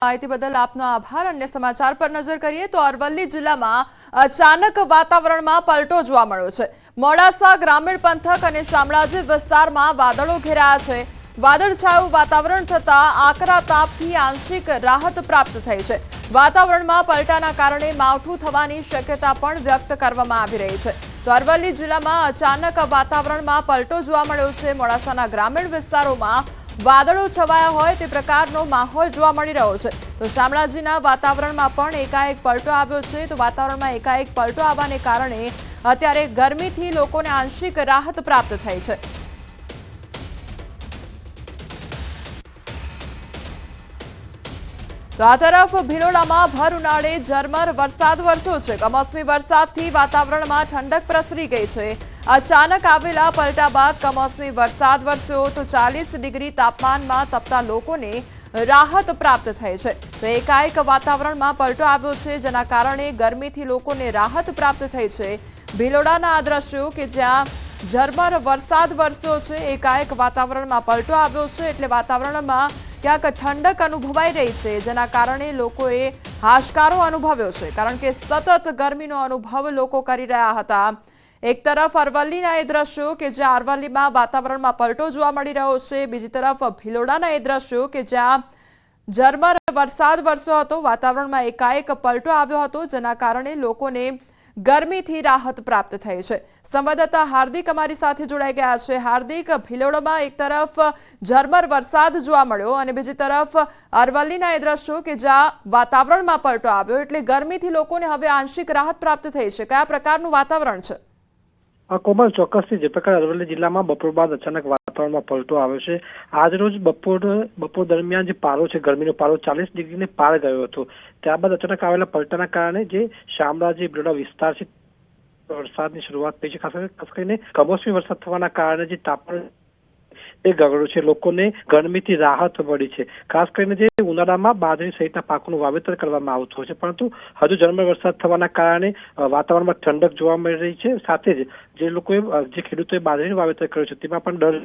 માહિતી બદલ આપનો આભાર। અન્ય સમાચાર પર નજર કરીએ તો અરવલ્લી જિલ્લામાં અચાનક વાતાવરણમાં પલટો જોવા મળ્યો છે। મોડાસા ગ્રામીણ પંથક અને શામળાજી વિસ્તારમાં વાદળો ઘેરાયા છે। વાદળછાયું વાતાવરણ થતા આકરા તાપથી આંશિક રાહત પ્રાપ્ત થઈ છે। વાતાવરણમાં પલટાના કારણે માવઠું થવાની શક્યતા પણ વ્યક્ત કરવામાં આવી રહી છે। તો અરવલ્લી જિલ્લામાં અચાનક વાતાવરણમાં પલટો જોવા મળ્યો છે। મોડાસાના ગ્રામીણ વિસ્તારોમાં વાદળો છવાયા હોય તે પ્રકારનો માહોલ જોવા મળી રહ્યો છે। તો શામળાજીના વાતાવરણમાં પણ એકાએક પલટો આવ્યો છે। તો વાતાવરણમાં એકાએક પલટો આવવાને કારણે અત્યારે ગરમીથી લોકોને આંશિક રાહત પ્રાપ્ત થઈ છે। તો આ તરફ ભિલોડામાં ભર ઉનાળે ઝરમર વરસાદ વરસ્યો છે। કમોસમી વરસાદથી વાતાવરણમાં ઠંડક પ્રસરી ગઈ છે। અચાનક આવેલા પલટા બાદ કમોસમી વરસાદ વરસ્યો તો 40 ડિગ્રી તાપમાનમાં તપતા લોકોને રાહત પ્રાપ્ત થઈ છે। તો એકાએક વાતાવરણમાં પલટો આવ્યો છે, જેના કારણે ગરમીથી લોકોને રાહત પ્રાપ્ત થઈ છે। ભિલોડાના આ દ્રશ્યો કે જ્યાં ઝરમર વરસાદ વરસ્યો છે, એકાએક વાતાવરણમાં પલટો આવ્યો છે એટલે વાતાવરણમાં ક્યાંક ઠંડક અનુભવાઈ રહી છે, જેના કારણે લોકોએ હાશકારો અનુભવ્યો છે, કારણ કે સતત ગરમીનો અનુભવ લોકો કરી રહ્યા હતા। એક તરફ અરવલ્લીના એ દ્રશ્યો કે જ્યાં અરવલ્લીમાં વાતાવરણમાં પલટો જોવા મળી રહ્યો છે, બીજી તરફ ભિલોડાના એ દ્રશ્યો કે જ્યાં ઝરમર વરસાદ વરસ્યો હતો, વાતાવરણમાં એકાએક પલટો આવ્યો હતો, જેના કારણે લોકોને ગરમીથી રાહત પ્રાપ્ત થઈ છે। સંવાદદાતા હાર્દિક અમારી સાથે જોડાઈ ગયા છે। હાર્દિક, ભિલોડામાં એક તરફ ઝરમર વરસાદ જોવા મળ્યો અને બીજી તરફ અરવલ્લીના એ દ્રશ્યો કે જ્યાં વાતાવરણમાં પલટો આવ્યો એટલે ગરમીથી લોકોને હવે આંશિક રાહત પ્રાપ્ત થઈ છે। કયા પ્રકારનું વાતાવરણ છે? કોમલ, ચોક્કસથી જે પ્રકાર અરવલ્લી જિલ્લામાં બપોર બાદ અચાનક વાતાવરણમાં પલટો આવ્યો છે। આજ રોજ બપોર દરમિયાન જે પારો છે, ગરમીનો પારો 40 ડિગ્રીને પાર ગયો હતો। ત્યારબાદ અચાનક આવેલા પલટાના કારણે જે શામળાજી ભિલોડા વિસ્તાર છે, વરસાદની શરૂઆત થઈ છે। ખાસ કરીને કમોસમી વરસાદ થવાના કારણે જે તાપમાન એ ગગડ્યું છે, લોકોને ગરમીથી રાહત મળી છે। ખાસ કરીને જે ઉનાળામાં બાજરી સહિતના પાકોનું વાવેતર કરવામાં આવતું હોય છે, પરંતુ હજુ ઝરમર વરસાદ થવાના કારણે વાતાવરણમાં ઠંડક જોવા મળી રહી છે। સાથે જ જે ખેડૂતોએ બાજરીનું વાવેતર કર્યું છે તેમાં પણ ડર,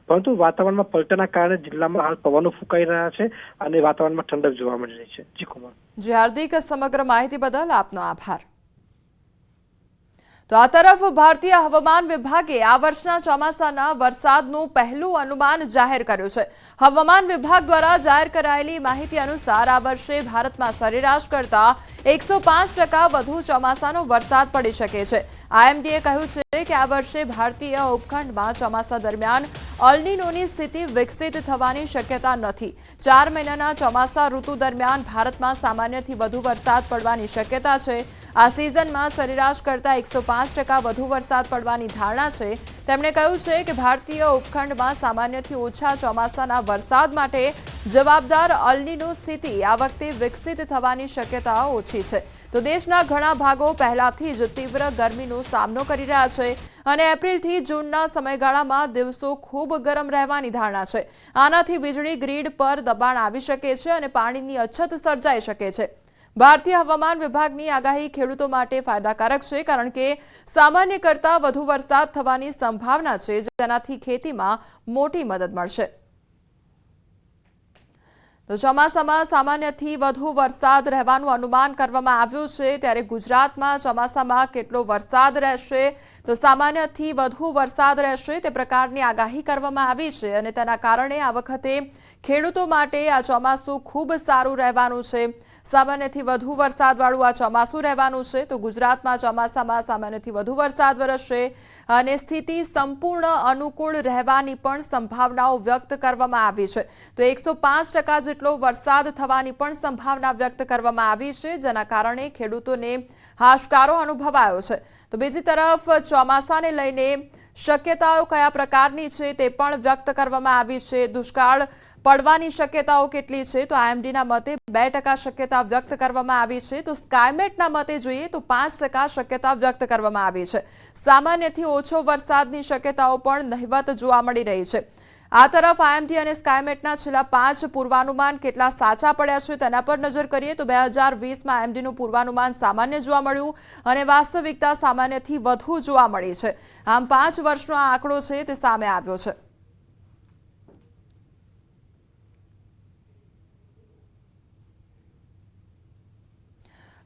પરંતુ વાતાવરણમાં પલટાના કારણે જિલ્લામાં હાલ પવનો ફૂંકાઈ રહ્યા છે અને વાતાવરણમાં ઠંડક જોવા મળી રહી છે। જી કુમાર। જી હાર્દિક, સમગ્ર માહિતી બદલ આપનો આભાર। તો આ તરફ ભારતીય હવામાન વિભાગે આ વર્ષના ચોમાસાના વરસાદનું પહેલું અનુમાન જાહેર કર્યું છે। હવામાન વિભાગ દ્વારા જાહેર કરાયેલી માહિતી અનુસાર આ વર્ષે ભારતમાં સરેરાશ કરતા 105% વધુ ચોમાસાનો વરસાદ પડી શકે છે। આઈએમડીએ કહ્યું છે કે આ વર્ષે ભારતીય ઉપખંડમાં ચોમાસા દરમિયાન અલ નીનોની સ્થિતિ વિકસિત થવાની શક્યતા નથી। 4 મહિનાના ચોમાસા ઋતુ દરમિયાન ભારતમાં સામાન્યથી વધુ વરસાદ પડવાની શક્યતા છે। આ સિઝનમાં સરેરાશ કરતા 105% વધુ વરસાદ પડવાની ધારણા છે। તેમણે કહ્યું છે કે ભારતીય ઉપખંડમાં સામાન્યથી ઓછા ચોમાસાના વરસાદ માટે જવાબદાર અલ નીનો સ્થિતિ આ વખતે વિકસિત થવાની શક્યતા ઓછી છે। તો દેશના ઘણા ભાગો પહેલાથી જ તીવ્ર ગરમીનો સામનો કરી રહ્યા છે અને એપ્રિલથી જૂનના સમયગાળામાં દિવસો ખૂબ ગરમ રહેવાની ધારણા છે। આનાથી વીજળી ગ્રીડ પર દબાણ આવી શકે છે અને પાણીની અછત સર્જાઈ શકે છે। ભારતીય હવામાન વિભાગની આગાહી ખેડૂતો માટે ફાયદાકારક છે, કારણ કે સામાન્ય કરતાં વધુ વરસાદ થવાની સંભાવના છે, જેનાથી ખેતીમાં મોટી મદદ મળશે। તો ચોમાસામાં સામાન્યથી વધુ વરસાદ રહેવાનું અનુમાન કરવામાં આવ્યું છે, ત્યારે ગુજરાતમાં ચોમાસામાં કેટલો વરસાદ રહેશે, તો સામાન્યથી વધુ વરસાદ રહેશે તે પ્રકારની આગાહી કરવામાં આવી છે અને તેના કારણે આ વખતે ખેડૂતો માટે આ ચોમાસું ખૂબ સારું રહેવાનું છે। સામાન્યથી વધુ વરસાદવાળું આ ચોમાસું રહેવાનું છે। તો ગુજરાતમાં ચોમાસામાં સામાન્યથી વધુ વરસાદ વરસશે અને સ્થિતિ સંપૂર્ણ અનુકૂળ રહેવાની પણ સંભાવનાઓ વ્યક્ત કરવામાં આવી છે। તો 105% જેટલો વરસાદ થવાની પણ સંભાવના વ્યક્ત કરવામાં આવી છે, જેના કારણે ખેડૂતોને હાશકારો અનુભવાયો છે। તો બીજી તરફ ચોમાસાને લઈને શક્યતાઓ કયા પ્રકારની છે તે પણ વ્યક્ત કરવામાં આવી છે। દુષ્કાળ પડવાની શક્યતાઓ કેટલી છે, તો આઈએમડીના મતે 2% શક્યતા વ્યક્ત કરવામાં આવી છે। તો સ્કાયમેટના મતે જોઈએ તો 5% શક્યતા વ્યક્ત કરવામાં આવી છે। સામાન્યથી ઓછો વરસાદની શક્યતાઓ પણ નહિવત જોવા મળી રહી છે। આ તરફ આઈએમડી અને સ્કાયમેટના છેલ્લા 5 પૂર્વાનુમાન કેટલા સાચા પડ્યા છે તેના પર નજર કરીએ તો 2020માં આઈએમડીનું પૂર્વાનુમાન સામાન્ય જોવા મળ્યું અને વાસ્તવિકતા સામાન્યથી વધુ જોવા મળી છે। આમ 5 વર્ષનો આ આંકડો છે તે સામે આવ્યો છે।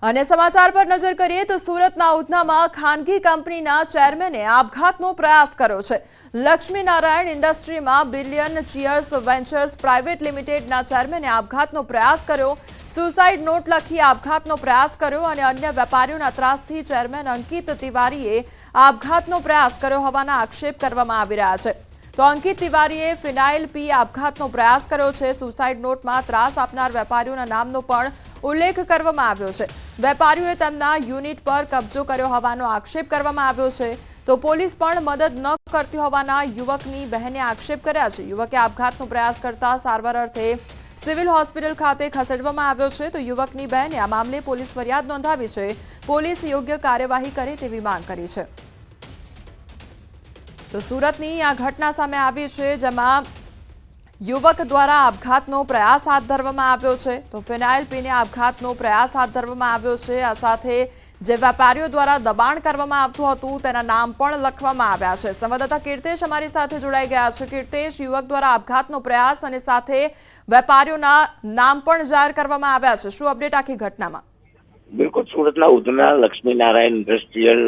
અને સમાચાર પર નજર કરીએ તો સુરતના ઉધનામાં ખાનગી કંપનીના ચેરમેને આપઘાતનો પ્રયાસ કર્યો છે। લક્ષ્મીનારાયણ ઇન્ડસ્ટ્રીમાં બિલિયન ચીયર્સ વેન્ચર્સ પ્રાઇવેટ લિમિટેડના ચેરમેને આપઘાતનો પ્રયાસ કર્યો। સુસાઇડ નોટ લખી આપઘાતનો પ્રયાસ કર્યો અને અન્ય વેપારીઓના ત્રાસથી ચેરમેન અંકિત તિવારીએ આપઘાતનો પ્રયાસ કર્યો હોવાના આક્ષેપ કરવામાં આવી રહ્યા છે। તો અંકિત તિવારીએ ફિનાઇલ પી આપઘાતનો પ્રયાસ કર્યો છે। સુસાઇડ નોટમાં ત્રાસ આપનાર વેપારીઓના નામનો પણ ઉલ્લેખ કરવામાં આવ્યો છે। વેપારીઓએ તેમના યુનિટ પર કબજો કર્યો હોવાનો આક્ષેપ કરવામાં આવ્યો છે। તો પોલીસ પણ મદદ ન કરતી હોવાના યુવકની બહેને આક્ષેપ કર્યા છે। યુવકે આપઘાતનો પ્રયાસ કરતા સારવાર અર્થે સિવિલ હોસ્પિટલ ખાતે ખસેડવામાં આવ્યો છે। તો યુવકની બહેને આ મામલે પોલીસ ફરિયાદ નોંધાવી છે। પોલીસ યોગ્ય કાર્યવાહી કરે તેવી માંગ કરી છે। તો સુરતની આ ઘટના સામે આવી છે, જેમાં યુવક દ્વારા આપઘાતનો પ્રયાસ હાથ ધરવામાં આવ્યો છે। તો ફિનાઇલ પીને આપઘાતનો પ્રયાસ હાથ ધરવામાં આવ્યો છે। આ સાથે જે વેપારીઓ દ્વારા દબાણ કરવામાં આવતું હતું તેના નામ પણ લખવામાં આવ્યા છે। સંવાદદાતા કીર્તેશ અમારી સાથે જોડાઈ ગયા છે। કીર્તેશ, યુવક દ્વારા આપઘાતનો પ્રયાસ અને સાથે વેપારીઓના નામ પણ જાહેર કરવામાં આવ્યા છે, શું અપડેટ આખી ઘટનામાં? બિલકુલ, સુરતના ઉધના લક્ષ્મીનારાયણ ઇન્ડસ્ટ્રીયલ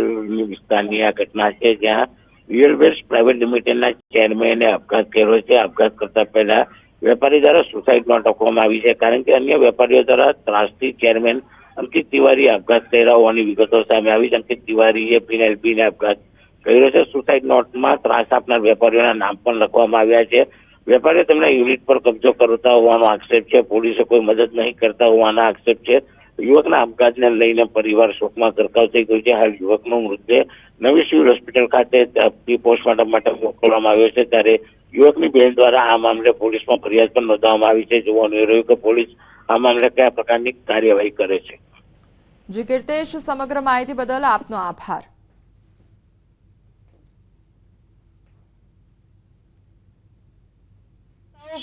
વિસ્તારની આ ઘટના છે, જ્યાં રિયલવેસ પ્રાઇવેટ લિમિટેડના ચેરમેને આપઘાત કર્યો છે। આપઘાત કરતા પહેલા વેપારી દ્વારા સુસાઇડ નોટ લખવામાં આવી છે, કારણ કે અન્ય વેપારીઓ દ્વારા ત્રાસથી ચેરમેન અંકિત તિવારી આપઘાત કર્યા હોવાની વિગતો સામે આવી છે। અંકિત તિવારીએ ફિનાઇલ પીને આપઘાત કર્યો છે। સુસાઇડ નોટમાં ત્રાસ આપનાર વેપારીઓના નામ પણ લખવામાં આવ્યા છે। વેપારીઓ તેમના યુનિટ પર કબજો કરતા હોવાનો આક્ષેપ છે। પોલીસે કોઈ મદદ નહીં કરતા હોવાના આક્ષેપ છે। યુવકના આપઘાતને લઈને પરિવાર શોકમાં ગરકાવ થઈ ગયો છે। હાલ યુવકનો મૃતદેહ નવી સિવિલ હોસ્પિટલ ખાતે પોસ્ટમોર્ટમ માટે મોકલવામાં આવ્યો છે, ત્યારે યુવકની બહેન દ્વારા આ મામલે પોલીસમાં ફરિયાદ પણ નોંધવામાં આવી છે। જોવાનું રહ્યું કે પોલીસ આ મામલે કયા પ્રકારની કાર્યવાહી કરે છે। જી કીર્તેશ, સમગ્ર માહિતી બદલ આપનો આભાર।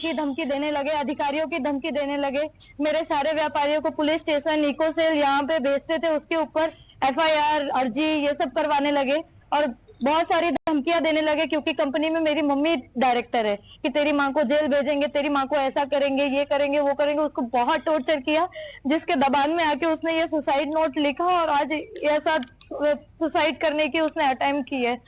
की धमकी देने लगे, अधिकारियों की धमकी देने लगे। मेरे सारे व्यापारियों को पुलिस स्टेशन इको सेल यहाँ पे भेजते थे, उसके ऊपर FIR अर्जी ये सब करवाने लगे और बहुत सारी धमकियां देने लगे, क्योंकि कंपनी में मेरी मम्मी डायरेक्टर है कि तेरी माँ को जेल भेजेंगे, तेरी माँ को ऐसा करेंगे, ये करेंगे, वो करेंगे। उसको बहुत टॉर्चर किया, जिसके दबान में आके उसने ये सुसाइड नोट लिखा और आज ऐसा सुसाइड करने की उसने अटेम्प्ट की है।